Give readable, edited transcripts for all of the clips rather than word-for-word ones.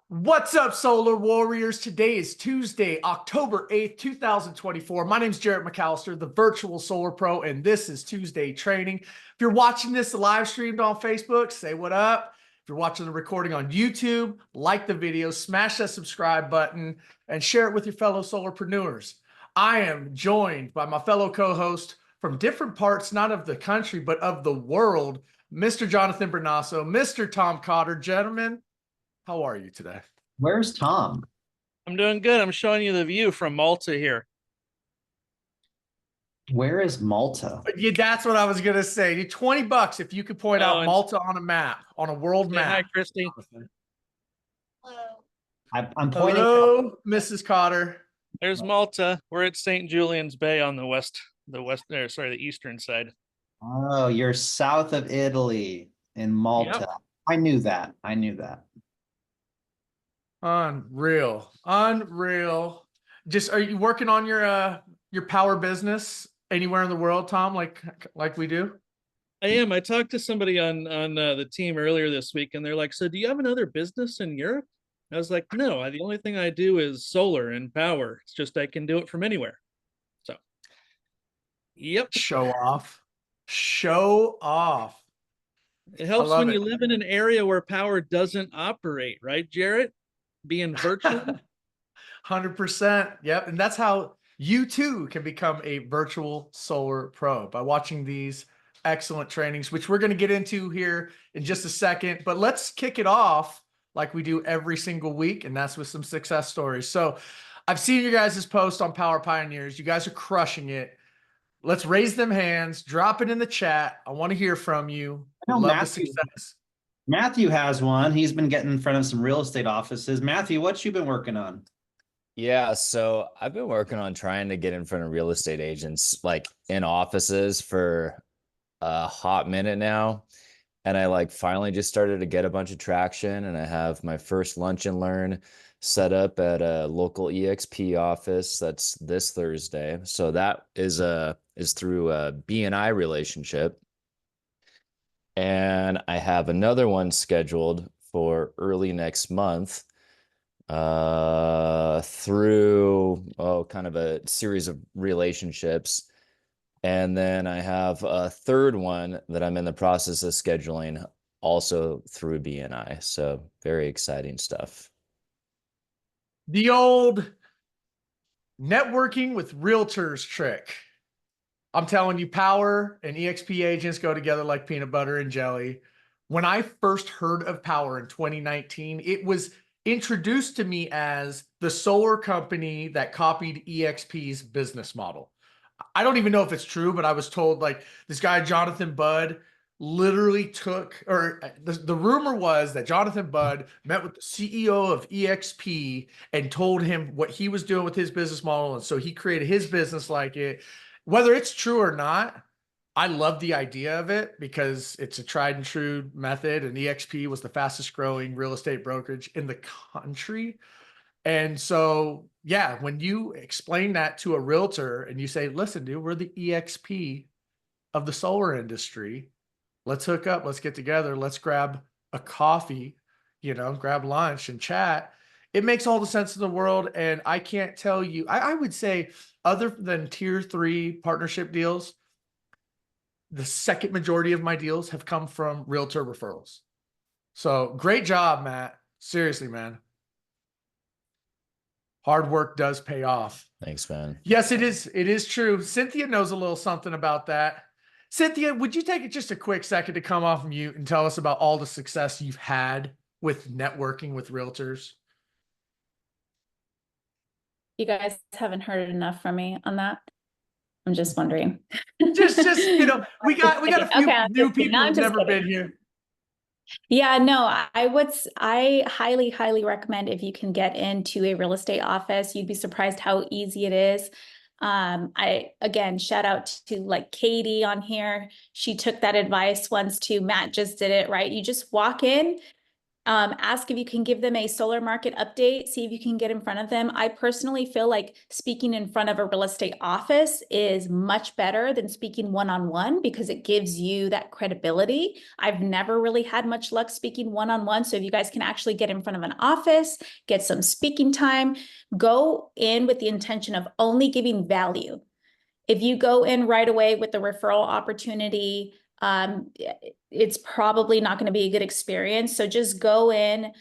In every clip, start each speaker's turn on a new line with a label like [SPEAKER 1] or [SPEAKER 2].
[SPEAKER 1] What's up, Solar Warriors? Today is Tuesday, October 8th, 2024. My name is Jarrett McAllister, the virtual Solar Pro, and this is Tuesday Training. If you're watching this live streamed on Facebook, say what up. If you're watching the recording on YouTube, like the video, smash that subscribe button, and share it with your fellow solarpreneurs. I am joined by my fellow co-host from different parts, not of the country, but of the world, Mr. Jonathan Bernasso, Mr. Tom Cotter. Gentlemen, how are you today?
[SPEAKER 2] Where's Tom?
[SPEAKER 3] I'm doing good. I'm showing you the view from Malta here.
[SPEAKER 2] Where is Malta?
[SPEAKER 1] Yeah, that's what I was gonna say. $20 if you could point out Malta on a map, on a world map.
[SPEAKER 3] Hi, Christy.
[SPEAKER 4] Hello.
[SPEAKER 2] I'm pointing.
[SPEAKER 1] Hello, Mrs. Cotter.
[SPEAKER 3] There's Malta. We're at St. Julian's Bay on the the eastern side.
[SPEAKER 2] Oh, you're south of Italy in Malta.
[SPEAKER 3] Yep.
[SPEAKER 2] I knew that. I knew that.
[SPEAKER 1] Unreal. Just, are you working on your power business anywhere in the world, Tom, like we do?
[SPEAKER 3] I am. I talked to somebody on the team earlier this week, and they're like, "So, do you have another business in Europe?" I was like, "No. The only thing I do is solar and power. It's just I can do it from anywhere." So, yep.
[SPEAKER 1] Show off. Show off.
[SPEAKER 3] It helps when you live in an area where power doesn't operate, right, Jarrett? Being virtual.
[SPEAKER 1] 100%. Yep. And that's how you too can become a virtual solar pro, by watching these excellent trainings, which we're going to get into here in just a second. But let's kick it off like we do every single week, and that's with some success stories. So I've seen you guys' post on Power Pioneers. You guys are crushing it. Let's raise them hands, drop it in the chat. I want to hear from you.
[SPEAKER 2] I know
[SPEAKER 1] Love the success.
[SPEAKER 2] Matthew has one. He's been getting in front of some real estate offices. Matthew, what you been working on?
[SPEAKER 5] Yeah, so I've been working on trying to get in front of real estate agents, like in offices, for a hot minute now. And I finally just started to get a bunch of traction, and I have my first lunch and learn set up at a local EXP office. That's this Thursday. So that is through a BNI relationship. And I have another one scheduled for early next month through kind of a series of relationships. And then I have a third one that I'm in the process of scheduling, also through BNI. So very exciting stuff.
[SPEAKER 1] The old networking with realtors trick. I'm telling you, Power and EXP agents go together like peanut butter and jelly. When I first heard of Power in 2019, it was introduced to me as the solar company that copied EXP's business model. I don't even know if it's true, but I was told, like, this guy, Jonathan Budd, literally took, or the rumor was that Jonathan Budd met with the CEO of EXP and told him what he was doing with his business model. And so he created his business like it. Whether it's true or not, I love the idea of it because it's a tried and true method, and EXP was the fastest growing real estate brokerage in the country. And so, yeah, when you explain that to a realtor and you say, listen, dude, we're the EXP of the solar industry. Let's hook up. Let's get together. Let's grab a coffee, grab lunch and chat. It makes all the sense in the world. And I can't tell you, I would say, other than tier 3 partnership deals, the second majority of my deals have come from realtor referrals. So great job, Matt. Seriously, man. Hard work does pay off.
[SPEAKER 5] Thanks, man.
[SPEAKER 1] Yes, it is. It is true. Cynthia knows a little something about that. Cynthia, would you take just a quick second to come off mute and tell us about all the success you've had with networking with realtors?
[SPEAKER 4] You guys haven't heard enough from me on that. I'm just wondering.
[SPEAKER 1] just we got a few new people who've never been here.
[SPEAKER 4] Yeah, no, I highly recommend, if you can get into a real estate office, you'd be surprised how easy it is. Again, shout out to like Katie on here. She took that advice once too. Matt just did it, right? You just walk in, Ask if you can give them a solar market update, see if you can get in front of them. I personally feel like speaking in front of a real estate office is much better than speaking one-on-one because it gives you that credibility. I've never really had much luck speaking one-on-one. So if you guys can actually get in front of an office, get some speaking time, go in with the intention of only giving value. If you go in right away with the referral opportunity, it's probably not going to be a good experience. So just go in.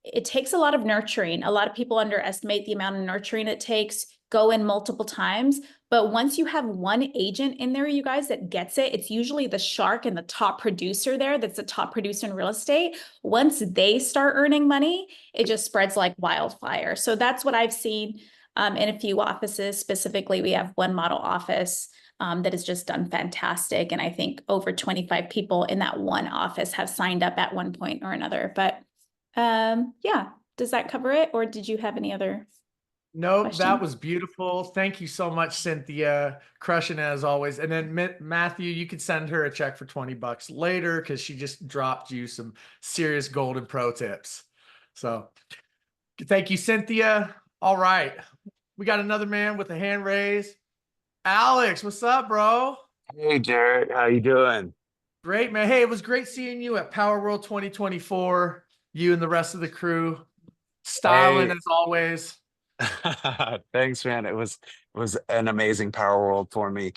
[SPEAKER 4] It takes a lot of nurturing. A lot of people underestimate the amount of nurturing it takes. Go in multiple times. But once you have one agent in there, you guys, that gets it, it's usually the shark and the top producer there. That's the top producer in real estate. Once they start earning money, it just spreads like wildfire. So that's what I've seen in a few offices. Specifically, we have one model office that has just done fantastic. And I think over 25 people in that one office have signed up at one point or another. But yeah, does that cover it? Or did you have any other?
[SPEAKER 1] No,
[SPEAKER 4] question?
[SPEAKER 1] that was beautiful. Thank you so much, Cynthia. Crushing it as always. And then Matthew, you could send her a check for $20 later because she just dropped you some serious golden pro tips. So thank you, Cynthia. All right. We got another man with a hand raised. Alex, what's up, bro?
[SPEAKER 6] Hey Jared, how you doing?
[SPEAKER 1] Great, man. Hey, it was great seeing you at Power World 2024. You and the rest of the crew. Styling
[SPEAKER 6] Hey.
[SPEAKER 1] as always.
[SPEAKER 6] Thanks, man. It was an amazing Power World for me.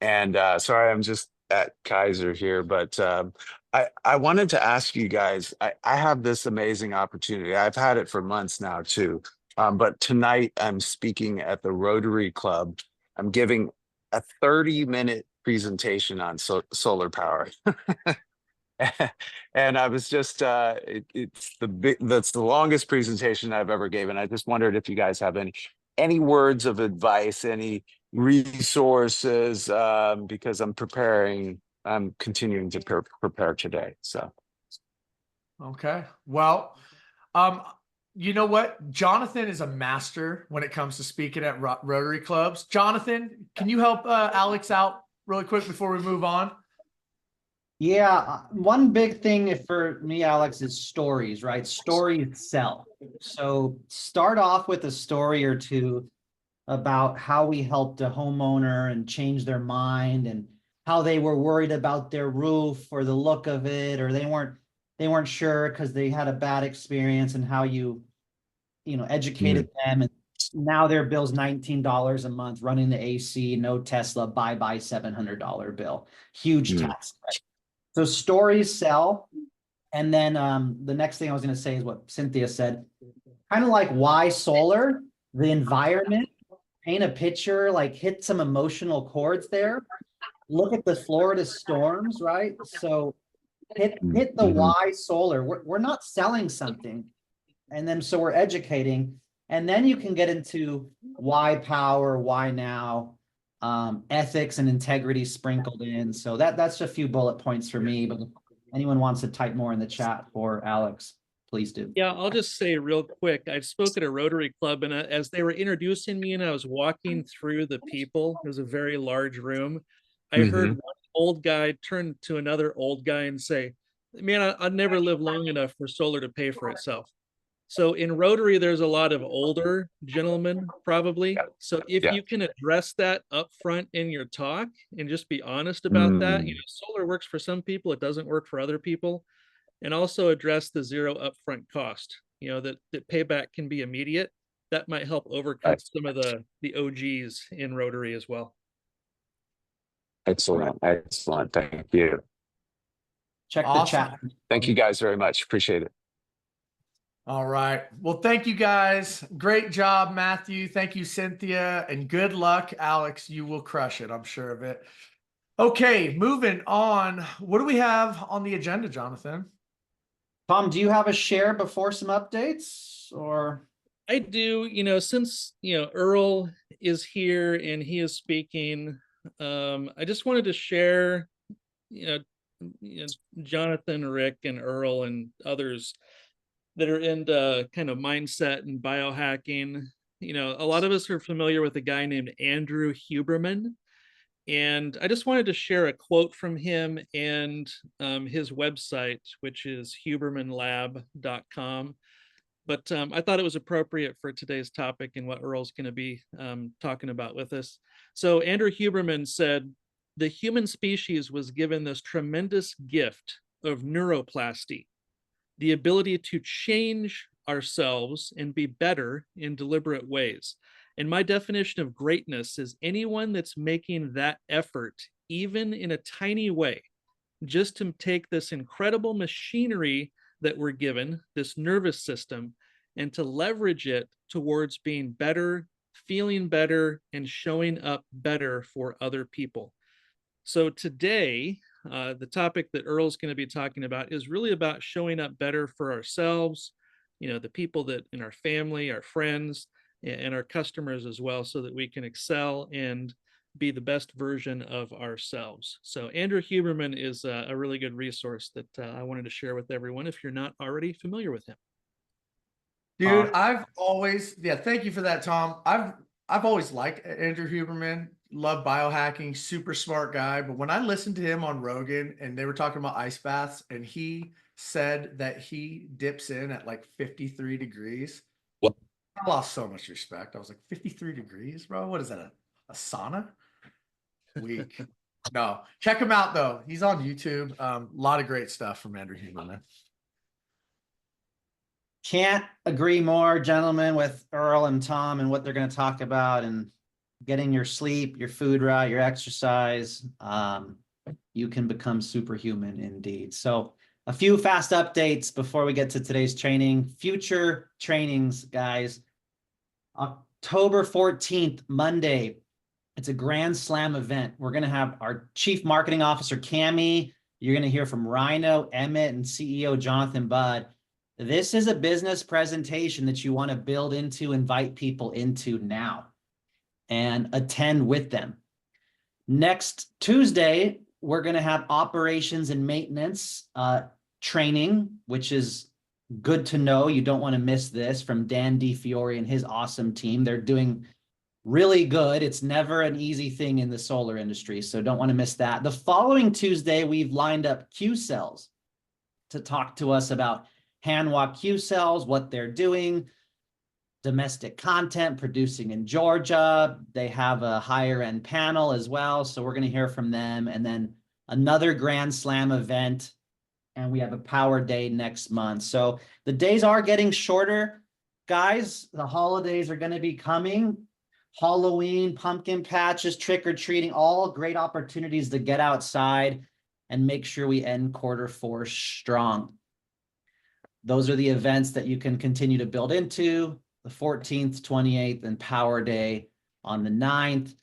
[SPEAKER 6] And sorry, I'm just at Kaiser here, but I wanted to ask you guys, I have this amazing opportunity. I've had it for months now too. But tonight I'm speaking at the Rotary Club. I'm giving a 30-minute presentation on solar power. And I was just that's the longest presentation I've ever given. I just wondered if you guys have any words of advice, any resources, because I'm continuing to prepare today. So
[SPEAKER 1] Okay. Well, you know what? Jonathan is a master when it comes to speaking at Rotary clubs. Jonathan, can you help Alex out really quick before we move on?
[SPEAKER 2] Yeah, one big thing for me, Alex, is stories, right? Stories sell. So start off with a story or two about how we helped a homeowner and change their mind, and how they were worried about their roof or the look of it, or they weren't sure because they had a bad experience, and how you educated them, and now their bill's $19 a month running the AC, no Tesla, bye $700 bill, huge tax. Right? So stories sell. And then the next thing I was going to say is what Cynthia said, kind of like why solar, the environment, paint a picture, like hit some emotional chords there. Look at the Florida storms, right? So hit the why solar. We're not selling something. And then so we're educating. And then you can get into why power, why now, ethics and integrity sprinkled in. So that's a few bullet points for me, but if anyone wants to type more in the chat for Alex, please do.
[SPEAKER 3] Yeah, I'll just say real quick, I spoke at a Rotary Club, and as they were introducing me and I was walking through the people, it was a very large room. I heard one old guy turn to another old guy and say, man, I'd never live long enough for solar to pay for itself. So in Rotary, there's a lot of older gentlemen, probably. So if you can address that up front in your talk and just be honest about that, solar works for some people, it doesn't work for other people. And also address the zero upfront cost, that payback can be immediate. That might help overcome some of the OGs in Rotary as well.
[SPEAKER 6] excellent. Thank you.
[SPEAKER 2] Check
[SPEAKER 1] Awesome.
[SPEAKER 2] the chat.
[SPEAKER 6] Thank you guys very much. Appreciate it.
[SPEAKER 1] All right. Well, thank you guys. Great job, Matthew. Thank you, Cynthia. And good luck, Alex. You will crush it. I'm sure of it. Okay, moving on. What do we have on the agenda, Jonathan?
[SPEAKER 2] Tom, do you have a share before some updates, or?
[SPEAKER 3] I do, since, Earl is here and he is speaking, I just wanted to share, Jonathan, Rick, and Earl and others that are into kind of mindset and biohacking. A lot of us are familiar with a guy named Andrew Huberman, And I just wanted to share a quote from him and his website, which is hubermanlab.com. But I thought it was appropriate for today's topic and what Earl's going to be talking about with us. So Andrew Huberman said, the human species was given this tremendous gift of neuroplasty, the ability to change ourselves and be better in deliberate ways. And my definition of greatness is anyone that's making that effort, even in a tiny way, just to take this incredible machinery that we're given, this nervous system, and to leverage it towards being better, feeling better, and showing up better for other people. So today, the topic that Earl's going to be talking about is really about showing up better for ourselves, the people that in our family, our friends, and our customers as well, so that we can excel and be the best version of ourselves. So Andrew Huberman is a really good resource that I wanted to share with everyone if you're not already familiar with him.
[SPEAKER 1] Dude, thank you for that, Tom. I've always liked Andrew Huberman, love biohacking, super smart guy. But when I listened to him on Rogan and they were talking about ice baths and he said that he dips in at like 53 degrees, I lost so much respect. I was like, 53 degrees, bro? What is that? A sauna? Weak. No, check him out though. He's on YouTube. A lot of great stuff from Andrew Huberman.
[SPEAKER 2] Can't agree more, gentlemen, with Earl and Tom and what they're going to talk about, and getting your sleep, your food right, your exercise. You can become superhuman indeed. So a few fast updates before we get to today's training. Future trainings, guys. October 14th, Monday. It's a Grand Slam event. We're going to have our Chief Marketing Officer, Cami. You're going to hear from Rhino, Emmett, and CEO Jonathan Budd. This is a business presentation that you want to build into, invite people into now, and attend with them. Next Tuesday, we're going to have operations and maintenance training, which is good to know. You don't want to miss this, from Dan DiFiore and his awesome team. They're doing really good. It's never an easy thing in the solar industry, so don't want to miss that. The following Tuesday, we've lined up Q Cells to talk to us about Hanwha Q Cells, what they're doing, domestic content producing in Georgia. They have a higher end panel as well, so we're going to hear from them. And then another Grand Slam event, and we have a Power Day next month. So the days are getting shorter, guys. The holidays are going to be coming. Halloween, pumpkin patches, trick-or-treating, all great opportunities to get outside and make sure we end Q4 strong. Those are the events that you can continue to build into: the 14th, 28th, and Power Day on the 9th.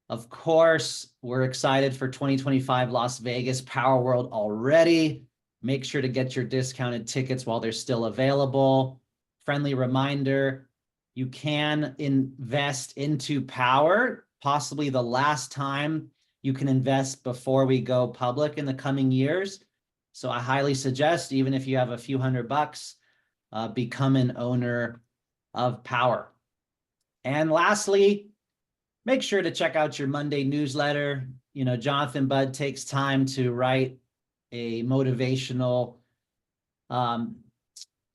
[SPEAKER 2] Of course, we're excited for 2025 Las Vegas Power World already. Make sure to get your discounted tickets while they're still available. Friendly reminder, you can invest into Power, possibly the last time you can invest before we go public in the coming years. So I highly suggest, even if you have a few $100, become an owner of Power. And lastly, make sure to check out your Monday newsletter. Jonathan Budd takes time to write a motivational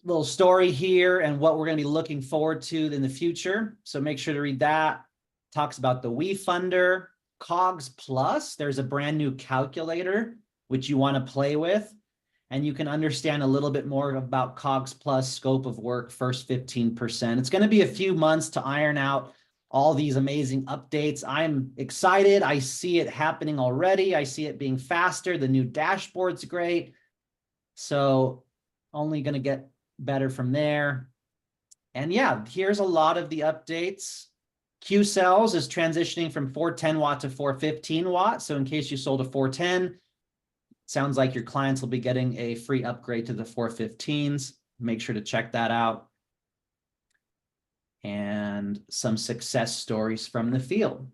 [SPEAKER 2] little story here and what we're going to be looking forward to in the future. So make sure to read that. Talks about the WeFunder, Cogs Plus. There's a brand new calculator which you want to play with, and you can understand a little bit more about Cogs Plus, scope of work, first 15%. It's going to be a few months to iron out all these amazing updates. I'm excited. I see it happening already. I see it being faster. The new dashboard's great. So only going to get better from there. And yeah, here's a lot of the updates. Q Cells is transitioning from 410 watt to 415 watt. So in case you sold a 410, sounds like your clients will be getting a free upgrade to the 415s. Make sure to check that out. And some success stories from the field.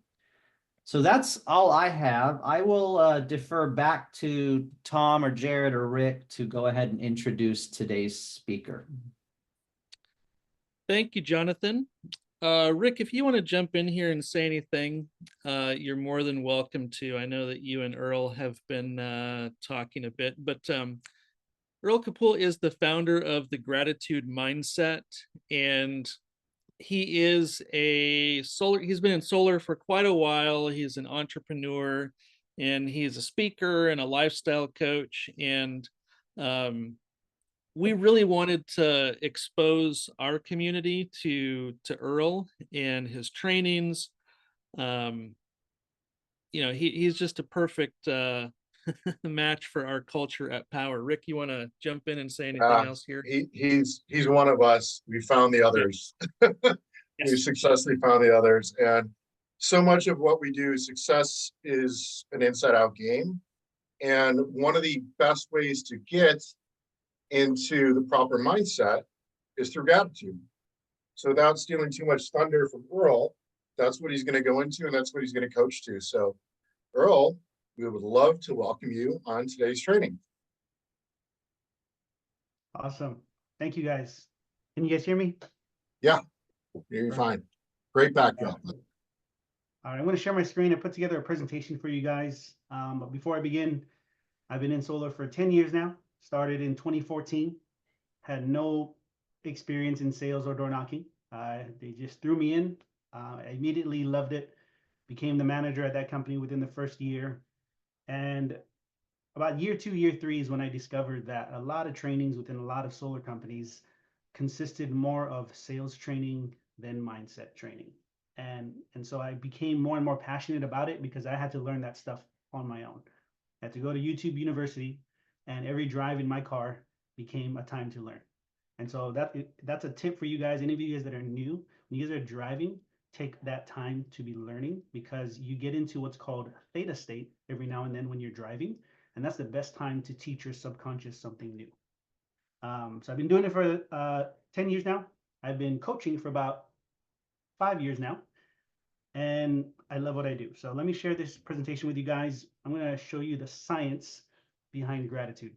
[SPEAKER 2] So that's all I have. I will defer back to Tom or Jared or Rick to go ahead and introduce today's speaker.
[SPEAKER 3] Thank you, Jonathan. Rick, if you want to jump in here and say anything, you're more than welcome to. I know that you and Earl have been talking a bit, but Earl Kapule is the founder of the Gratitude Mindset, and he is he's been in solar for quite a while. He's an entrepreneur, and he's a speaker and a lifestyle coach. And we really wanted to expose our community to Earl and his trainings. He's just a perfect match for our culture at Power. Rick, you want to jump in and say anything else here?
[SPEAKER 7] He's one of us. We found the others.
[SPEAKER 3] Yes.
[SPEAKER 7] We've successfully found the others, and so much of what we do, success is an inside out game. And one of the best ways to get into the proper mindset is through gratitude. So without stealing too much thunder from Earl, that's what he's going to go into, and that's what he's going to coach to. So Earl, we would love to welcome you on today's training.
[SPEAKER 8] Awesome. Thank you guys. Can you guys hear me?
[SPEAKER 7] Yeah, you're fine. Great backdrop.
[SPEAKER 8] All right, I'm going to share my screen and put together a presentation for you guys. But before I begin, I've been in solar for 10 years now. Started in 2014. Had no experience in sales or door knocking. They just threw me in. I immediately loved it. Became the manager at that company within the first year. And about year 2, year 3 is when I discovered that a lot of trainings within a lot of solar companies consisted more of sales training than mindset training. And so I became more and more passionate about it because I had to learn that stuff on my own. I had to go to YouTube University, and every drive in my car became a time to learn. And so that's a tip for you guys. Any of you guys that are new, when you guys are driving, take that time to be learning, because you get into what's called theta state every now and then when you're driving. And that's the best time to teach your subconscious something new. So I've been doing it for 10 years now. I've been coaching for about 5 years now, and I love what I do. So let me share this presentation with you guys. I'm going to show you the science behind gratitude.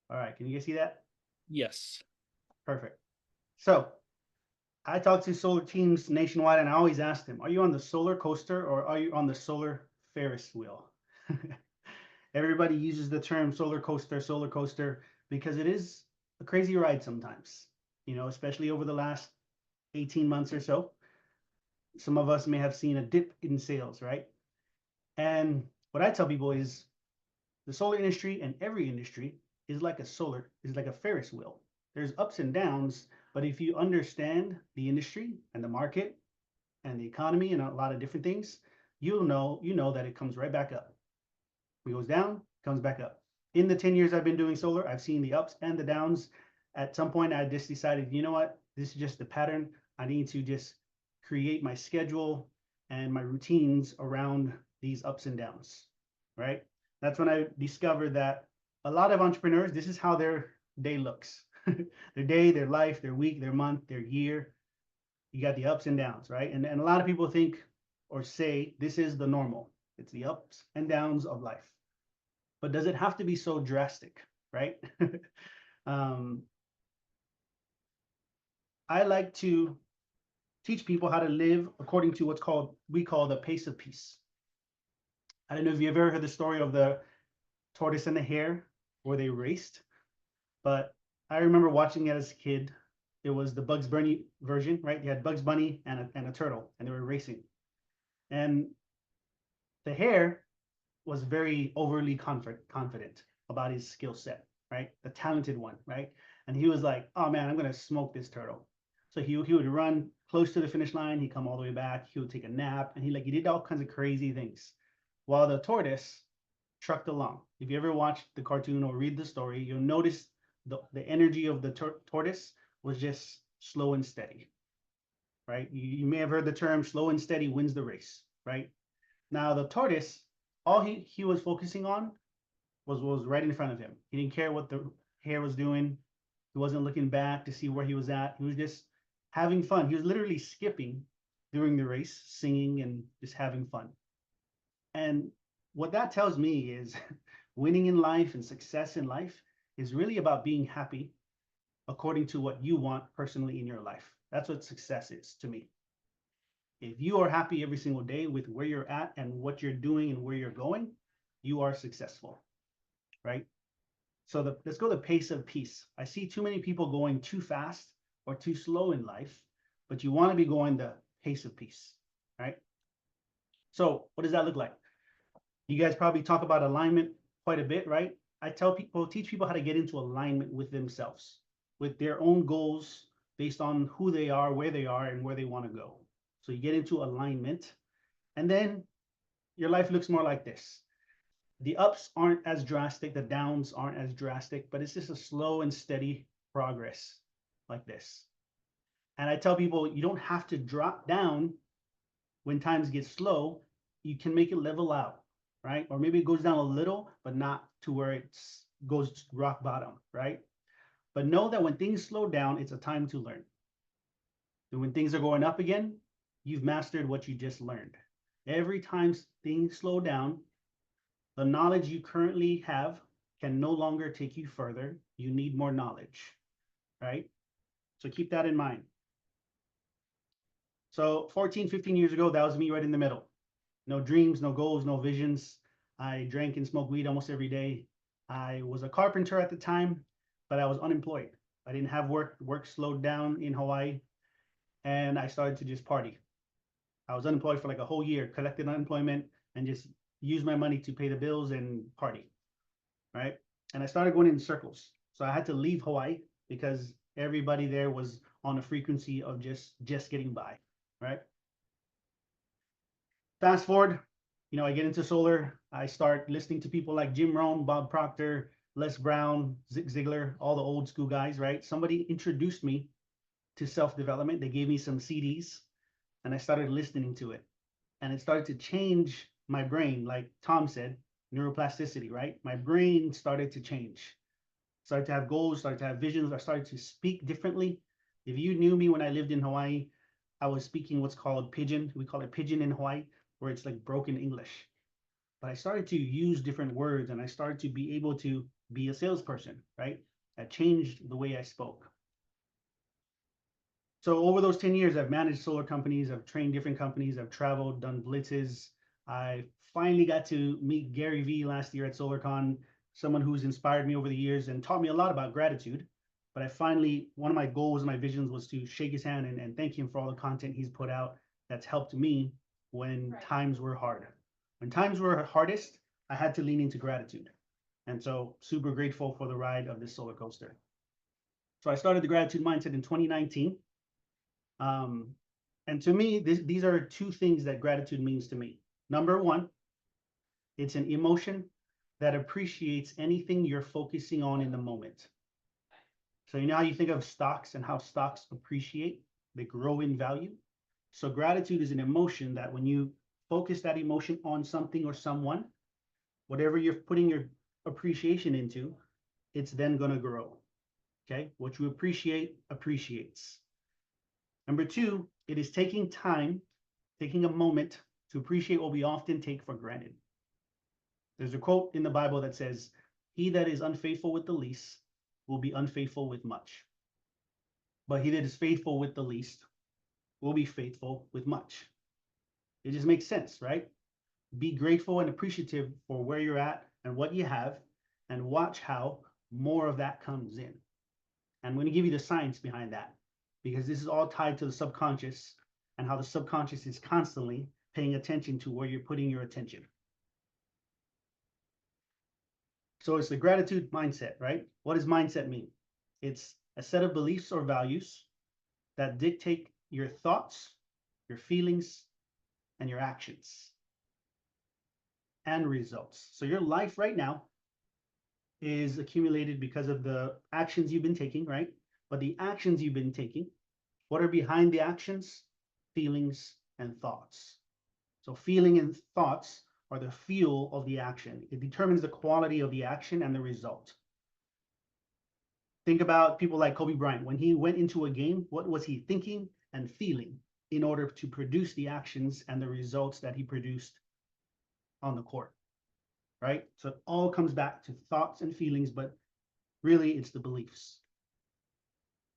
[SPEAKER 8] All right, can you guys see that?
[SPEAKER 3] Yes.
[SPEAKER 8] Perfect. So I talk to solar teams nationwide, and I always ask them, are you on the solar coaster or are you on the solar Ferris wheel? Everybody uses the term solar coaster, because it is a crazy ride sometimes, especially over the last 18 months or so. Some of us may have seen a dip in sales, right? And what I tell people is the solar industry, and every industry, is like a Ferris wheel. There's ups and downs, but if you understand the industry and the market and the economy and a lot of different things, you know that it comes right back up. It goes down, comes back up. In the 10 years I've been doing solar, I've seen the ups and the downs. At some point, I just decided, you know what? This is just the pattern. I need to just create my schedule and my routines around these ups and downs, right? That's when I discovered that a lot of entrepreneurs, this is how their day looks. Their day, their life, their week, their month, their year. You got the ups and downs, right? And a lot of people think or say this is the normal. It's the ups and downs of life. But does it have to be so drastic, right? I like to teach people how to live according to we call the pace of peace. I don't know if you ever heard the story of the tortoise and the hare where they raced, but I remember watching it as a kid. It was the Bugs Bunny version, right? You had Bugs Bunny and a turtle, and they were racing. And the hare was very overly confident about his skill set, right? The talented one, right? And he was like, oh man, I'm gonna smoke this turtle. So he would run close to the finish line, he'd come all the way back, he would take a nap, and he did all kinds of crazy things. While the tortoise trucked along. If you ever watched the cartoon or read the story, you'll notice the energy of the tortoise was just slow and steady, right? You may have heard the term slow and steady wins the race, right? Now the tortoise, all he was focusing on was right in front of him. He didn't care what the hare was doing. He wasn't looking back to see where he was at. He was just having fun. He was literally skipping during the race, singing and just having fun. And what that tells me is winning in life and success in life is really about being happy according to what you want personally in your life. That's what success is to me. If you are happy every single day with where you're at and what you're doing and where you're going, you are successful, right? So let's go the pace of peace. I see too many people going too fast or too slow in life, but you want to be going the pace of peace, right? So what does that look like? You guys probably talk about alignment quite a bit, right? I teach people how to get into alignment with themselves, with their own goals based on who they are, and where they want to go. So you get into alignment, and then your life looks more like this. The ups aren't as drastic, the downs aren't as drastic, but it's just a slow and steady progress like this. And I tell people you don't have to drop down when times get slow. You can make it level out, right? Or maybe it goes down a little, but not to where it goes to rock bottom, right? But know that when things slow down, it's a time to learn. And when things are going up again, you've mastered what you just learned. Every time things slow down, the knowledge you currently have can no longer take you further. You need more knowledge, right? So keep that in mind. So 14, 15 years ago, that was me right in the middle. No dreams, no goals, no visions. I drank and smoked weed almost every day. I was a carpenter at the time, but I was unemployed. I didn't have work. Work slowed down in Hawaii, and I started to just party. I was unemployed for like a whole year, collected unemployment, and just used my money to pay the bills and party, right? And I started going in circles. So I had to leave Hawaii because everybody there was on a frequency of just getting by, right? Fast forward, I get into solar. I start listening to people like Jim Rohn, Bob Proctor, Les Brown, Zig Ziglar, all the old school guys, right? Somebody introduced me to self-development. They gave me some CDs and I started listening to it. And it started to change my brain, like Tom said, neuroplasticity, right? My brain started to change. Started to have goals, started to have visions. I started to speak differently. If you knew me when I lived in Hawaii, I was speaking what's called pidgin. We call it pidgin in Hawaii, where it's like broken English. But I started to use different words and I started to be able to be a salesperson, right? That changed the way I spoke. So over those 10 years, I've managed solar companies, I've trained different companies, I've traveled, done blitzes. I finally got to meet Gary Vee last year at SolarCon, someone who's inspired me over the years and taught me a lot about gratitude. But one of my goals and my visions was to shake his hand and thank him for all the content he's put out that's helped me when times were hard. When times were hardest, I had to lean into gratitude. And so super grateful for the ride of this solar coaster. So I started the gratitude mindset in 2019. And to me, these are two things that gratitude means to me. Number one, it's an emotion that appreciates anything you're focusing on in the moment. So you know how you think of stocks and how stocks appreciate, they grow in value. So gratitude is an emotion that when you focus that emotion on something or someone, whatever you're putting your appreciation into, it's then going to grow. Okay. What you appreciate appreciates. Number two, it is taking a moment to appreciate what we often take for granted. There's a quote in the Bible that says, "He that is unfaithful with the least will be unfaithful with much. But he that is faithful with the least will be faithful with much." It just makes sense, right? Be grateful and appreciative for where you're at and what you have, and watch how more of that comes in. And I'm going to give you the science behind that, because this is all tied to the subconscious and how the subconscious is constantly paying attention to where you're putting your attention. So it's the gratitude mindset, right? What does mindset mean? It's a set of beliefs or values that dictate your thoughts, your feelings, and your actions and results. So your life right now is accumulated because of the actions you've been taking, right? But the actions you've been taking, what are behind the actions? Feelings and thoughts. So feeling and thoughts are the fuel of the action. It determines the quality of the action and the result. Think about people like Kobe Bryant. When he went into a game, what was he thinking and feeling in order to produce the actions and the results that he produced on the court? right? So it all comes back to thoughts and feelings, but really it's the beliefs.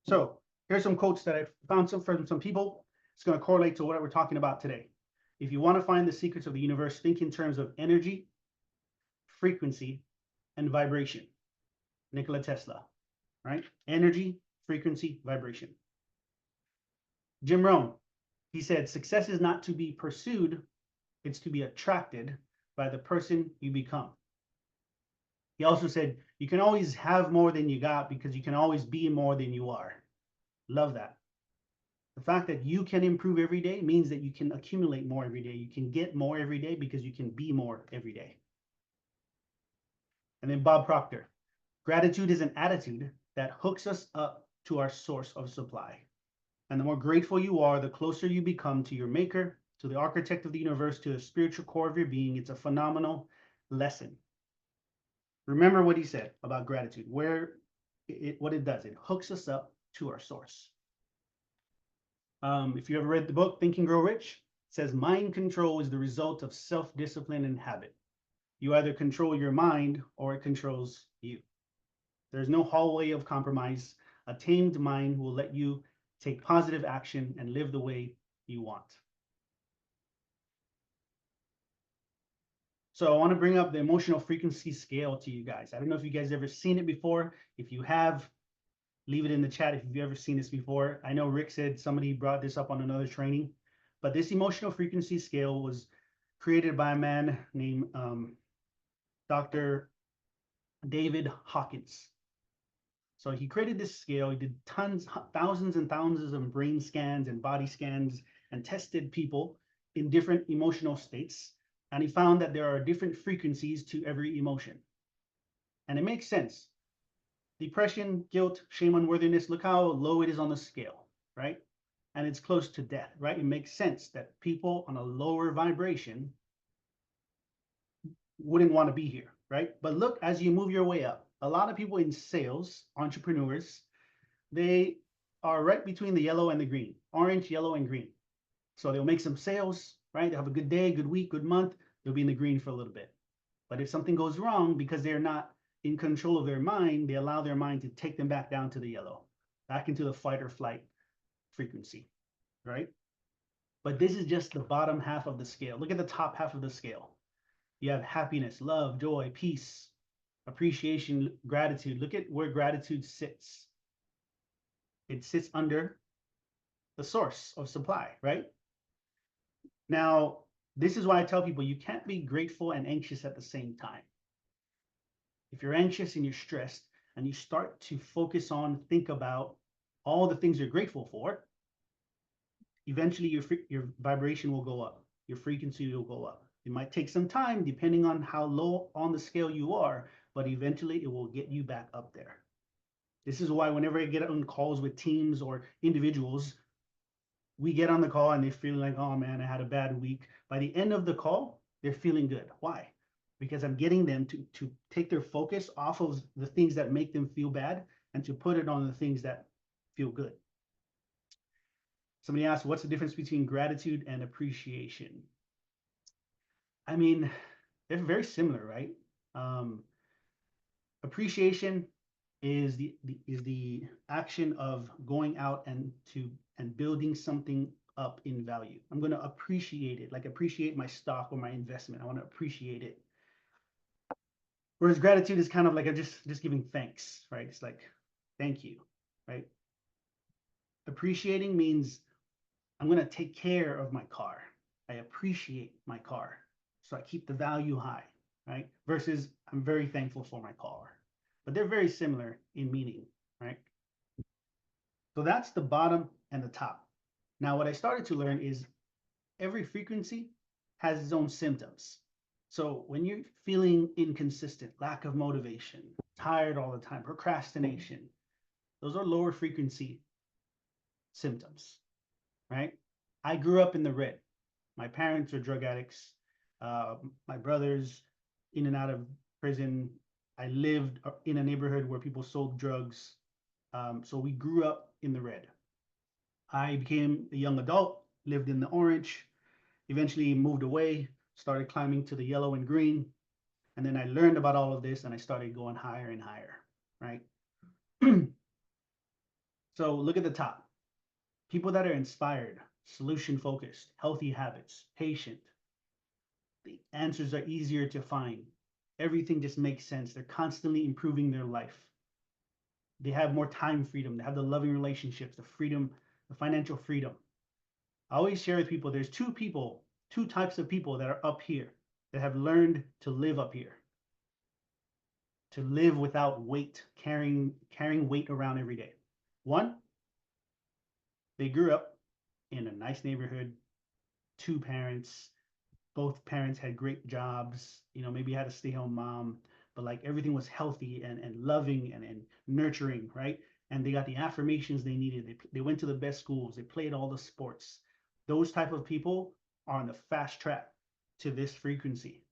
[SPEAKER 8] So here's some quotes that I found from some people. It's going to correlate to what we're talking about today. If you want to find the secrets of the universe, think in terms of energy, frequency, and vibration. Nikola Tesla, right? Energy, frequency, vibration. Jim Rohn, he said, success is not to be pursued, it's to be attracted by the person you become. He also said, you can always have more than you got because you can always be more than you are. Love that. The fact that you can improve every day means that you can accumulate more every day. You can get more every day because you can be more every day. And then Bob Proctor, gratitude is an attitude that hooks us up to our source of supply. And the more grateful you are, the closer you become to your maker, to the architect of the universe, to the spiritual core of your being. It's a phenomenal lesson. Remember what he said about gratitude, what it does. It hooks us up to our source. If you ever read the book, Think and Grow Rich, it says mind control is the result of self-discipline and habit. You either control your mind or it controls you. There's no hallway of compromise. A tamed mind will let you take positive action and live the way you want. So I want to bring up the emotional frequency scale to you guys. I don't know if you guys ever seen it before. If you have, leave it in the chat if you've ever seen this before. I know Rick said somebody brought this up on another training, but this emotional frequency scale was created by a man named Dr. David Hawkins. So he created this scale. He did thousands and thousands of brain scans and body scans and tested people in different emotional states. And he found that there are different frequencies to every emotion. And it makes sense. Depression, guilt, shame, unworthiness, look how low it is on the scale, right? And it's close to death, right? It makes sense that people on a lower vibration wouldn't want to be here, right? But look, as you move your way up, a lot of people in sales, entrepreneurs, they are right between the yellow and the green, orange, yellow, and green. So they'll make some sales, right? They'll have a good day, good week, good month. They'll be in the green for a little bit. But if something goes wrong, because they're not in control of their mind, they allow their mind to take them back down to the yellow, back into the fight or flight frequency, right? But this is just the bottom half of the scale. Look at the top half of the scale. You have happiness, love, joy, peace, appreciation, gratitude. Look at where gratitude sits. It sits under the source of supply, right? Now, this is why I tell people you can't be grateful and anxious at the same time. If you're anxious and you're stressed and you start to focus on, think about all the things you're grateful for, eventually your vibration will go up. Your frequency will go up. It might take some time depending on how low on the scale you are, but eventually it will get you back up there. This is why whenever I get on calls with teams or individuals, we get on the call and they're feeling like, oh man, I had a bad week. By the end of the call, they're feeling good. Why? Because I'm getting them to take their focus off of the things that make them feel bad and to put it on the things that feel good. Somebody asked, what's the difference between gratitude and appreciation? I mean, they're very similar, right? Appreciation is the action of going out and building something up in value. I'm going to appreciate it, like appreciate my stock or my investment. I want to appreciate it. Whereas gratitude is kind of like just giving thanks, right? It's like, thank you, right? Appreciating means I'm going to take care of my car. I appreciate my car. So I keep the value high, right? Versus I'm very thankful for my car. But they're very similar in meaning, right? So that's the bottom and the top. Now, what I started to learn is every frequency has its own symptoms. So when you're feeling inconsistent, lack of motivation, tired all the time, procrastination, those are lower frequency symptoms, right? I grew up in the red. My parents are drug addicts. My brother's in and out of prison. I lived in a neighborhood where people sold drugs. So we grew up in the red. I became a young adult, lived in the orange, eventually moved away, started climbing to the yellow and green. And then I learned about all of this and I started going higher and higher, right? So look at the top. People that are inspired, solution focused, healthy habits, patient. The answers are easier to find. Everything just makes sense. They're constantly improving their life. They have more time freedom. They have the loving relationships, the freedom, the financial freedom. I always share with people, there's two types of people that are up here that have learned to live up here. To live without weight, carrying weight around every day. One, they grew up in a nice neighborhood, two parents, both parents had great jobs, maybe had a stay-home mom, but like everything was healthy and loving and nurturing, right? And they got the affirmations they needed. They went to the best schools, they played all the sports. Those type of people are on the fast track to this frequency.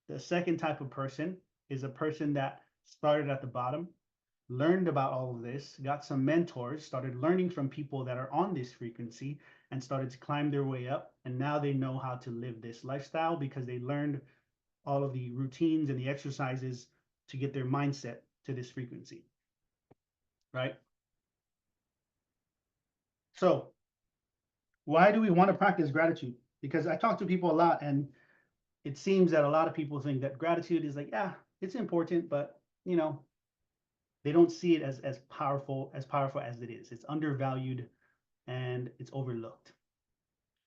[SPEAKER 8] The second type of person is a person that started at the bottom, learned about all of this, got some mentors, started learning from people that are on this frequency, and started to climb their way up. And now they know how to live this lifestyle because they learned all of the routines and the exercises to get their mindset to this frequency, right? So why do we want to practice gratitude? Because I talk to people a lot, and it seems that a lot of people think that gratitude is like, yeah, it's important, but they don't see it as powerful as it is. It's undervalued and it's overlooked.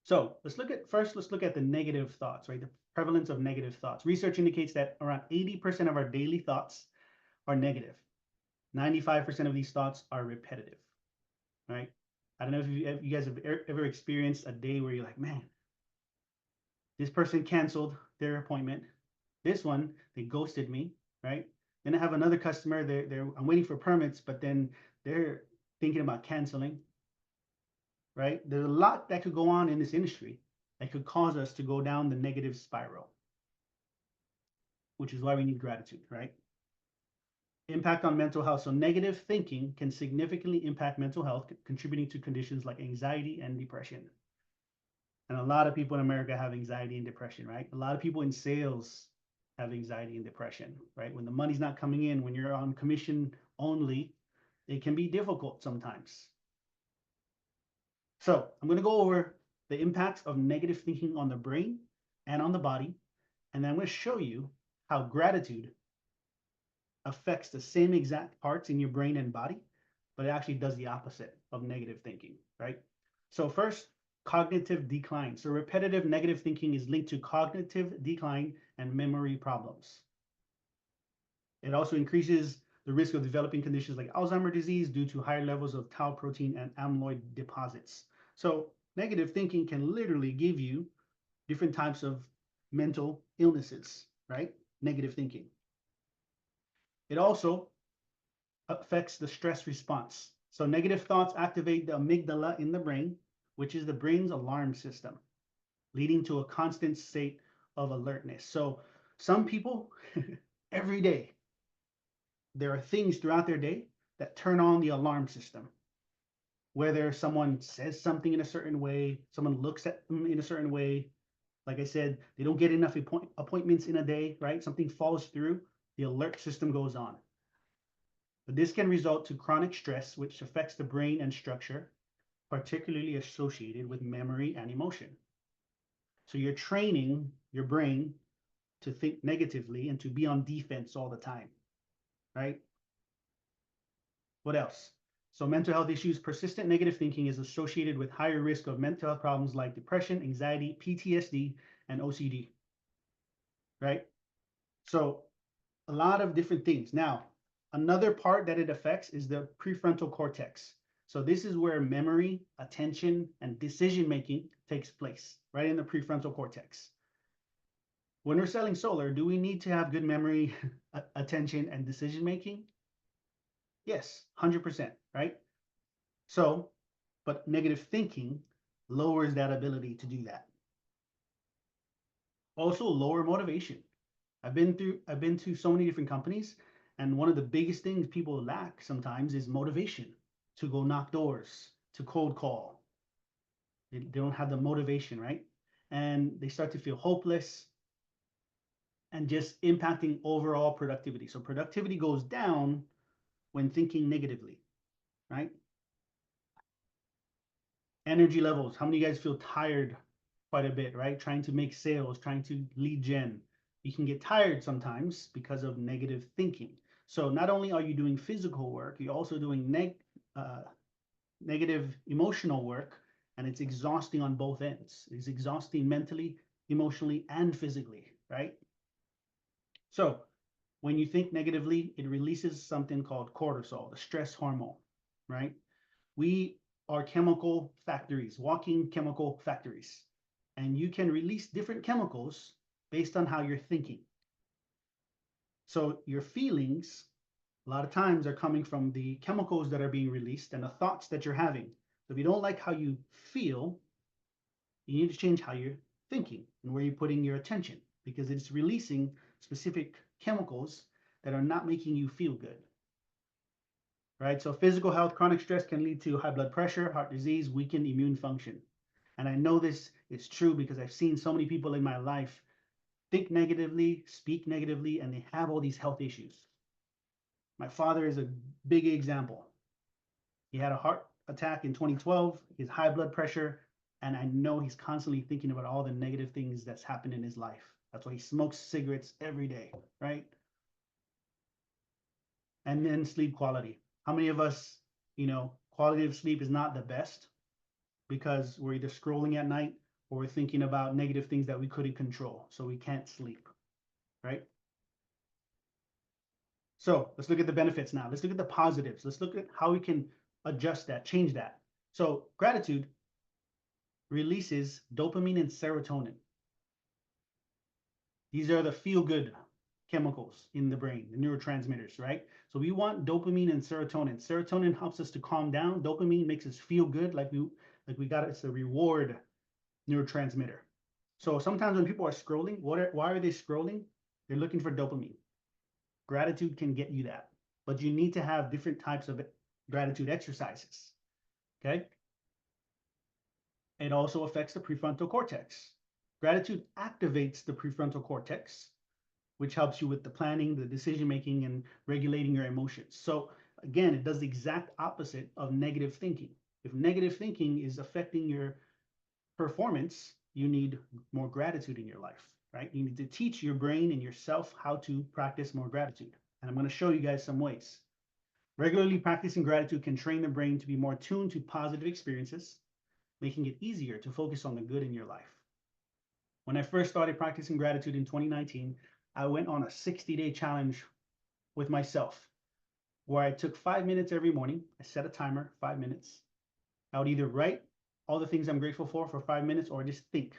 [SPEAKER 8] So let's look at the negative thoughts, right? The prevalence of negative thoughts. Research indicates that around 80% of our daily thoughts are negative. 95% of these thoughts are repetitive, right? I don't know if you guys have ever experienced a day where you're like, man, this person canceled their appointment. This one, they ghosted me, right? Then I have another customer, I'm waiting for permits, but then they're thinking about canceling, right? There's a lot that could go on in this industry that could cause us to go down the negative spiral, which is why we need gratitude, right? Impact on mental health. So negative thinking can significantly impact mental health, contributing to conditions like anxiety and depression. And a lot of people in America have anxiety and depression, right? A lot of people in sales have anxiety and depression, right? When the money's not coming in, when you're on commission only, it can be difficult sometimes. So I'm going to go over the impacts of negative thinking on the brain and on the body. And then I'm going to show you how gratitude affects the same exact parts in your brain and body, but it actually does the opposite of negative thinking, right? So first, cognitive decline. So repetitive negative thinking is linked to cognitive decline and memory problems. It also increases the risk of developing conditions like Alzheimer's disease due to higher levels of tau protein and amyloid deposits. So negative thinking can literally give you different types of mental illnesses, right? Negative thinking. It also affects the stress response. So negative thoughts activate the amygdala in the brain, which is the brain's alarm system, leading to a constant state of alertness. So some people, every day, there are things throughout their day that turn on the alarm system. Whether someone says something in a certain way, someone looks at them in a certain way, like I said, they don't get enough appointments in a day, right? Something falls through, the alert system goes on. But this can result to chronic stress, which affects the brain and structure, particularly associated with memory and emotion. So you're training your brain to think negatively and to be on defense all the time, right? What else? So mental health issues, persistent negative thinking is associated with higher risk of mental health problems like depression, anxiety, PTSD, and OCD, right? So a lot of different things. Now, another part that it affects is the prefrontal cortex. So this is where memory, attention, and decision-making takes place, right in the prefrontal cortex. When we're selling solar, do we need to have good memory, attention, and decision-making? Yes, 100%, right? So, but negative thinking lowers that ability to do that. Also, lower motivation. I've been to so many different companies, and one of the biggest things people lack sometimes is motivation to go knock doors, to cold call. They don't have the motivation, right? And they start to feel hopeless. and just impacting overall productivity. So productivity goes down when thinking negatively, right? Energy levels. How many of you guys feel tired quite a bit, right? Trying to make sales, trying to lead gen. You can get tired sometimes because of negative thinking. So not only are you doing physical work, you're also doing negative emotional work, and it's exhausting on both ends. It's exhausting mentally, emotionally, and physically, right? So when you think negatively, it releases something called cortisol, the stress hormone, right? We are chemical factories, walking chemical factories, and you can release different chemicals based on how you're thinking. So your feelings, a lot of times, are coming from the chemicals that are being released and the thoughts that you're having. So if you don't like how you feel, you need to change how you're thinking and where you're putting your attention, because it's releasing specific chemicals that are not making you feel good. Right? So physical health, chronic stress can lead to high blood pressure, heart disease, weakened immune function. And I know this is true because I've seen so many people in my life think negatively, speak negatively, and they have all these health issues. My father is a big example. He had a heart attack in 2012, his high blood pressure, and I know he's constantly thinking about all the negative things that's happened in his life. That's why he smokes cigarettes every day, right? And then sleep quality. How many of us, quality of sleep is not the best because we're either scrolling at night or we're thinking about negative things that we couldn't control, so we can't sleep, right? So let's look at the benefits now. Let's look at the positives. Let's look at how we can adjust that, change that. So gratitude releases dopamine and serotonin. These are the feel-good chemicals in the brain, the neurotransmitters, right? So we want dopamine and serotonin. Serotonin helps us to calm down. Dopamine makes us feel good, like we got it. It's a reward neurotransmitter. So sometimes when people are scrolling, why are they scrolling? They're looking for dopamine. Gratitude can get you that, but you need to have different types of gratitude exercises. Okay. It also affects the prefrontal cortex. Gratitude activates the prefrontal cortex, which helps you with the planning, the decision making, and regulating your emotions. So again, it does the exact opposite of negative thinking. If negative thinking is affecting your performance, you need more gratitude in your life, right? You need to teach your brain and yourself how to practice more gratitude. And I'm going to show you guys some ways. Regularly practicing gratitude can train the brain to be more tuned to positive experiences, making it easier to focus on the good in your life. When I first started practicing gratitude in 2019, I went on a 60-day challenge with myself where I took 5 minutes every morning. I set a timer, 5 minutes. I would either write all the things I'm grateful for 5 minutes or just think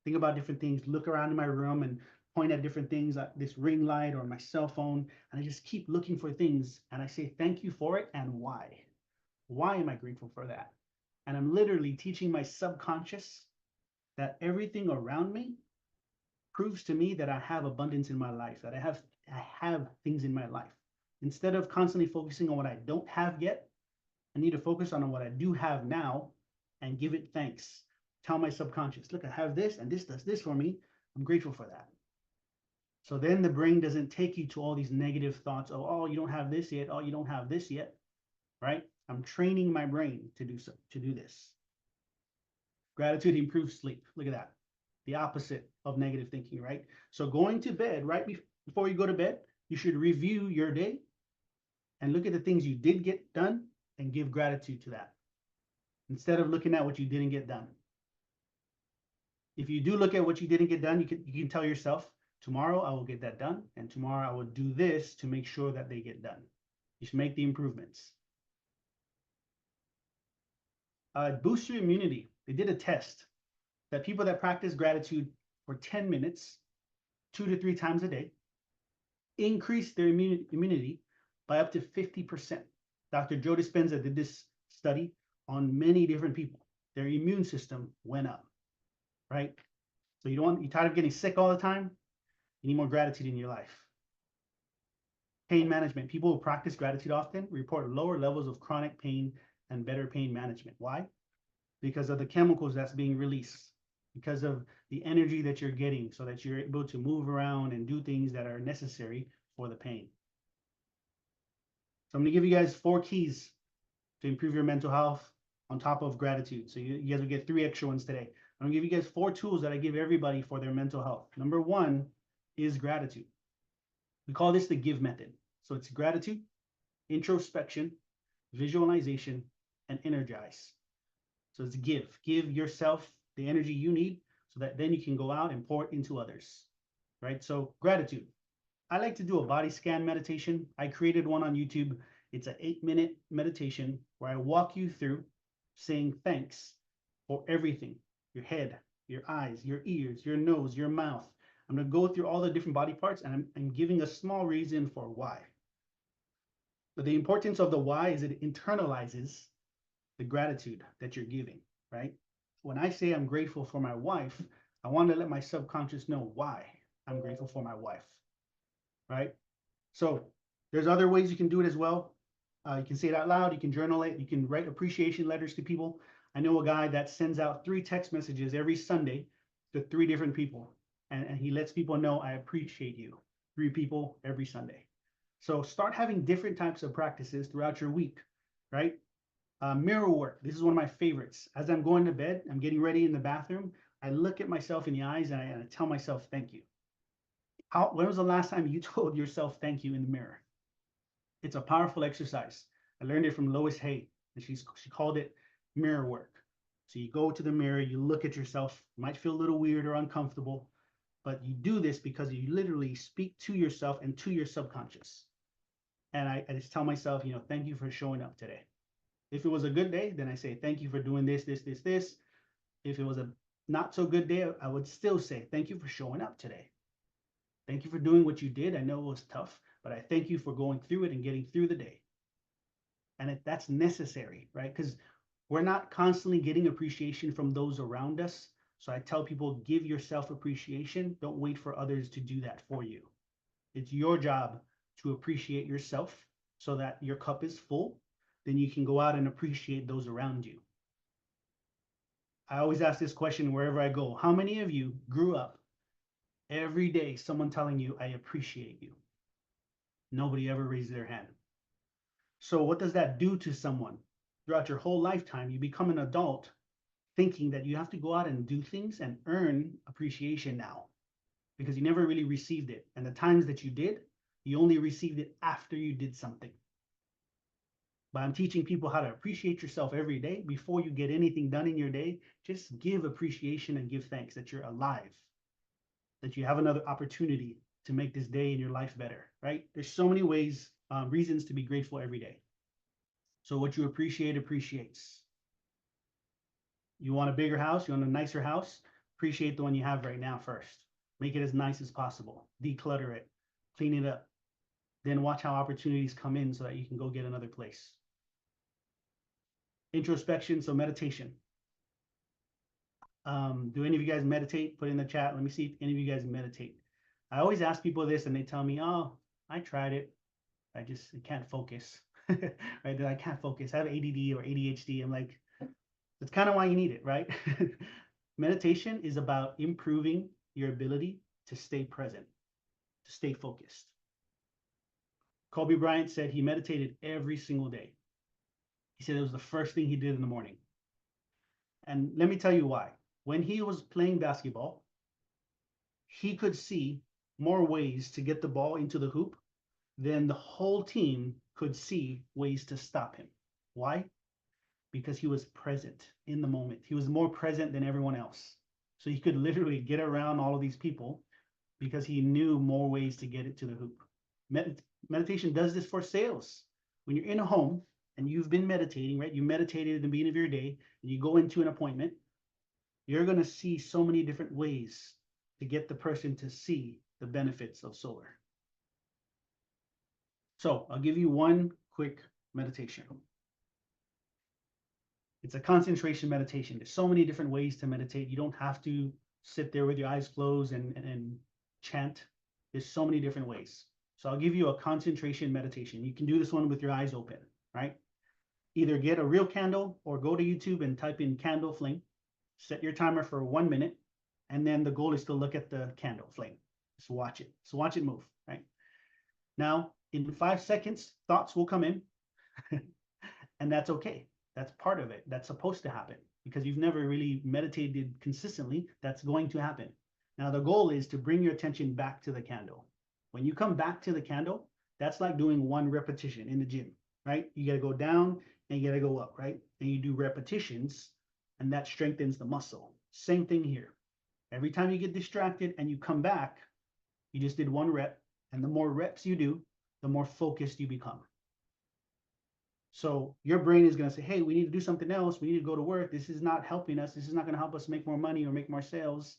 [SPEAKER 8] about different things, look around in my room and point at different things like this ring light or my cell phone. And I just keep looking for things and I say, thank you for it and why. Why am I grateful for that? And I'm literally teaching my subconscious that everything around me proves to me that I have abundance in my life, that I have things in my life. Instead of constantly focusing on what I don't have yet, I need to focus on what I do have now and give it thanks. Tell my subconscious, look, I have this and this does this for me. I'm grateful for that. So then the brain doesn't take you to all these negative thoughts. Oh, you don't have this yet. Oh, you don't have this yet, right? I'm training my brain to do this. Gratitude improves sleep. Look at that. The opposite of negative thinking, right? So going to bed, right before you go to bed, you should review your day and look at the things you did get done and give gratitude to that instead of looking at what you didn't get done. If you do look at what you didn't get done, you can tell yourself, tomorrow I will get that done, and tomorrow I will do this to make sure that they get done. You should make the improvements. Boost your immunity. They did a test that people that practice gratitude for 10 minutes, 2 to 3 times a day, increase their immunity by up to 50%. Dr. Joe Dispenza did this study on many different people. Their immune system went up, right? So you're tired of getting sick all the time? You need more gratitude in your life. Pain management. People who practice gratitude often report lower levels of chronic pain and better pain management. Why? Because of the chemicals that's being released. because of the energy that you're getting so that you're able to move around and do things that are necessary for the pain. So I'm going to give you guys 4 keys to improve your mental health on top of gratitude. So you guys will get 3 extra ones today. I'm going to give you guys 4 tools that I give everybody for their mental health. Number 1 is gratitude. We call this the give method. So it's gratitude, introspection, visualization, and energize. So it's give yourself the energy you need so that then you can go out and pour it into others, right? So gratitude. I like to do a body scan meditation. I created one on YouTube. It's an 8-minute meditation where I walk you through saying thanks for everything: your head, your eyes, your ears, your nose, your mouth. I'm going to go through all the different body parts, and I'm giving a small reason for why. But the importance of the why is it internalizes the gratitude that you're giving, right? When I say I'm grateful for my wife, I want to let my subconscious know why I'm grateful for my wife, right? So there's other ways you can do it as well. You can say it out loud, you can journal it, you can write appreciation letters to people. I know a guy that sends out 3 text messages every Sunday to 3 different people, and he lets people know, I appreciate you. 3 people every Sunday. So start having different types of practices throughout your week, right? Mirror work. This is one of my favorites. As I'm going to bed, I'm getting ready in the bathroom. I look at myself in the eyes and I tell myself, thank you. When was the last time you told yourself thank you in the mirror? It's a powerful exercise. I learned it from Lois Hay, and she called it mirror work. So you go to the mirror, you look at yourself. You might feel a little weird or uncomfortable, but you do this because you literally speak to yourself and to your subconscious. And I just tell myself, thank you for showing up today. If it was a good day, then I say, thank you for doing this, this, this, this. If it was a not so good day, I would still say, thank you for showing up today. Thank you for doing what you did. I know it was tough, but I thank you for going through it and getting through the day. And that's necessary, right? Because we're not constantly getting appreciation from those around us. So I tell people, give yourself appreciation. Don't wait for others to do that for you. It's your job to appreciate yourself so that your cup is full. Then you can go out and appreciate those around you. I always ask this question wherever I go. How many of you grew up every day someone telling you, I appreciate you? Nobody ever raised their hand. So what does that do to someone? Throughout your whole lifetime, you become an adult thinking that you have to go out and do things and earn appreciation now because you never really received it. And the times that you did, you only received it after you did something. But I'm teaching people how to appreciate yourself every day. Before you get anything done in your day, just give appreciation and give thanks that you're alive, that you have another opportunity to make this day in your life better, right? There's so many ways, reasons to be grateful every day. So what you appreciate appreciates. You want a bigger house, you want a nicer house, appreciate the one you have right now first. Make it as nice as possible. Declutter it, clean it up. Then watch how opportunities come in so that you can go get another place. Introspection, so meditation. Do any of you guys meditate? Put in the chat. Let me see if any of you guys meditate. I always ask people this and they tell me, oh, I tried it. I can't focus. Right? I can't focus. I have ADD or ADHD. I'm like, that's kind of why you need it, right? Meditation is about improving your ability to stay present, to stay focused. Kobe Bryant said he meditated every single day. He said it was the first thing he did in the morning. And let me tell you why. When he was playing basketball, he could see more ways to get the ball into the hoop than the whole team could see ways to stop him. Why? Because he was present in the moment. He was more present than everyone else. So he could literally get around all of these people because he knew more ways to get it to the hoop. Meditation does this for sales. When you're in a home and you've been meditating, right? You meditated at the beginning of your day and you go into an appointment, you're going to see so many different ways to get the person to see the benefits of solar. So I'll give you one quick meditation. It's a concentration meditation. There's so many different ways to meditate. You don't have to sit there with your eyes closed and chant. There's so many different ways. So I'll give you a concentration meditation. You can do this one with your eyes open, right? Either get a real candle or go to YouTube and type in candle flame. Set your timer for 1 minute. And then the goal is to look at the candle flame. Just watch it. So watch it move, right? Now, in 5 seconds, thoughts will come in. And that's okay. That's part of it. That's supposed to happen because you've never really meditated consistently. That's going to happen. Now, the goal is to bring your attention back to the candle. When you come back to the candle, that's like doing one repetition in the gym, right? You got to go down and you got to go up, right? And you do repetitions and that strengthens the muscle. Same thing here. Every time you get distracted and you come back, you just did one rep. And the more reps you do, the more focused you become. So your brain is going to say, hey, we need to do something else. We need to go to work. This is not helping us. This is not going to help us make more money or make more sales.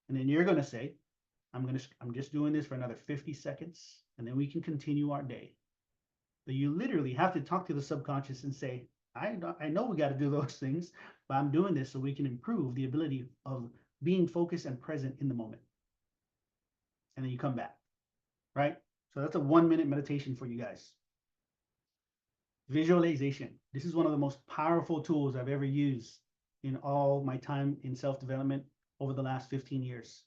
[SPEAKER 8] And then you're going to say, I'm just doing this for another 50 seconds, and then we can continue our day. But you literally have to talk to the subconscious and say, I know we got to do those things, but I'm doing this so we can improve the ability of being focused and present in the moment. And then you come back, right? So that's a 1-minute meditation for you guys. Visualization. This is one of the most powerful tools I've ever used in all my time in self-development over the last 15 years.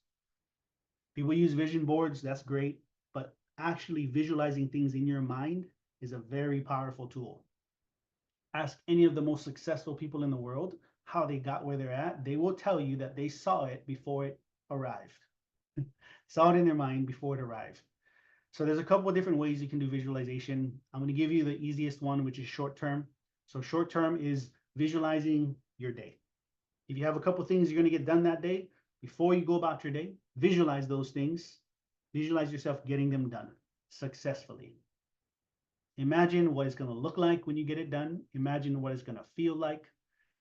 [SPEAKER 8] People use vision boards, that's great, but actually visualizing things in your mind is a very powerful tool. Ask any of the most successful people in the world how they got where they're at. They will tell you that they saw it before it arrived. Saw it in their mind before it arrived. So there's a couple of different ways you can do visualization. I'm going to give you the easiest one, which is short term. So short term is visualizing your day. If you have a couple of things you're going to get done that day, before you go about your day, visualize those things. Visualize yourself getting them done successfully. Imagine what it's going to look like when you get it done. Imagine what it's going to feel like.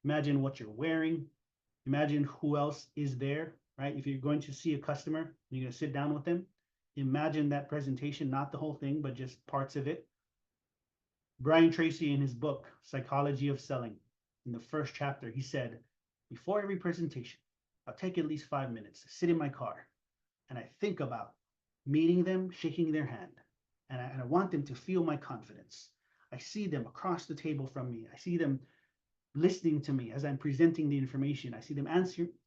[SPEAKER 8] Imagine what you're wearing. Imagine who else is there, right? If you're going to see a customer, you're going to sit down with them. Imagine that presentation, not the whole thing, but just parts of it. Brian Tracy, in his book, Psychology of Selling, in the first chapter, he said, before every presentation, I'll take at least 5 minutes, sit in my car, and I think about meeting them, shaking their hand, and I want them to feel my confidence. I see them across the table from me. I see them listening to me as I'm presenting the information. I see them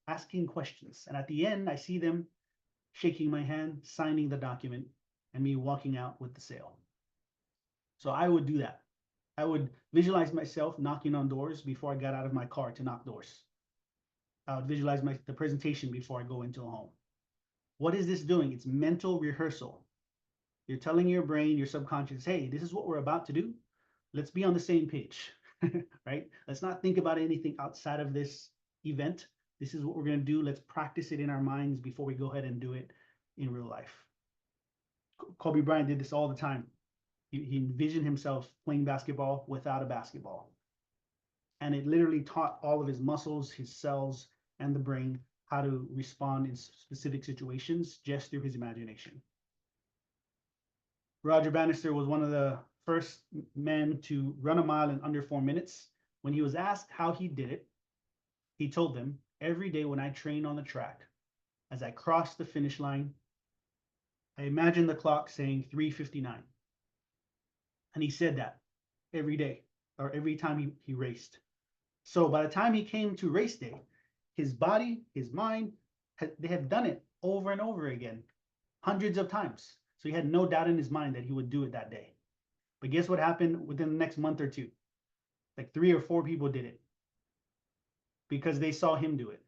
[SPEAKER 8] asking questions. And at the end, I see them shaking my hand, signing the document, and me walking out with the sale. So I would do that. I would visualize myself knocking on doors before I got out of my car to knock doors. I would visualize the presentation before I go into a home. What is this doing? It's mental rehearsal. You're telling your brain, your subconscious, hey, this is what we're about to do. Let's be on the same page, right? Let's not think about anything outside of this event. This is what we're going to do. Let's practice it in our minds before we go ahead and do it in real life. Kobe Bryant did this all the time. He envisioned himself playing basketball without a basketball. And it literally taught all of his muscles, his cells, and the brain how to respond in specific situations just through his imagination. Roger Bannister was one of the first men to run a mile in under 4 minutes. When he was asked how he did it, he told them, every day when I train on the track, as I cross the finish line, I imagine the clock saying 3:59. And he said that every day or every time he raced. So by the time he came to race day, his body, his mind, they had done it over and over again, hundreds of times. So he had no doubt in his mind that he would do it that day. But guess what happened within the next month or two? Like 3 or 4 people did it because they saw him do it.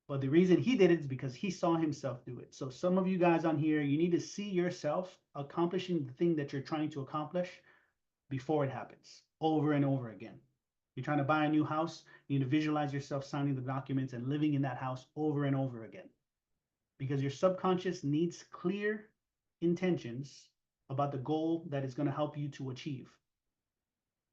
[SPEAKER 8] But the reason he did it is because he saw himself do it. So some of you guys on here, you need to see yourself accomplishing the thing that you're trying to accomplish before it happens over and over again. You're trying to buy a new house, you need to visualize yourself signing the documents and living in that house over and over again. Because your subconscious needs clear intentions about the goal that is going to help you to achieve.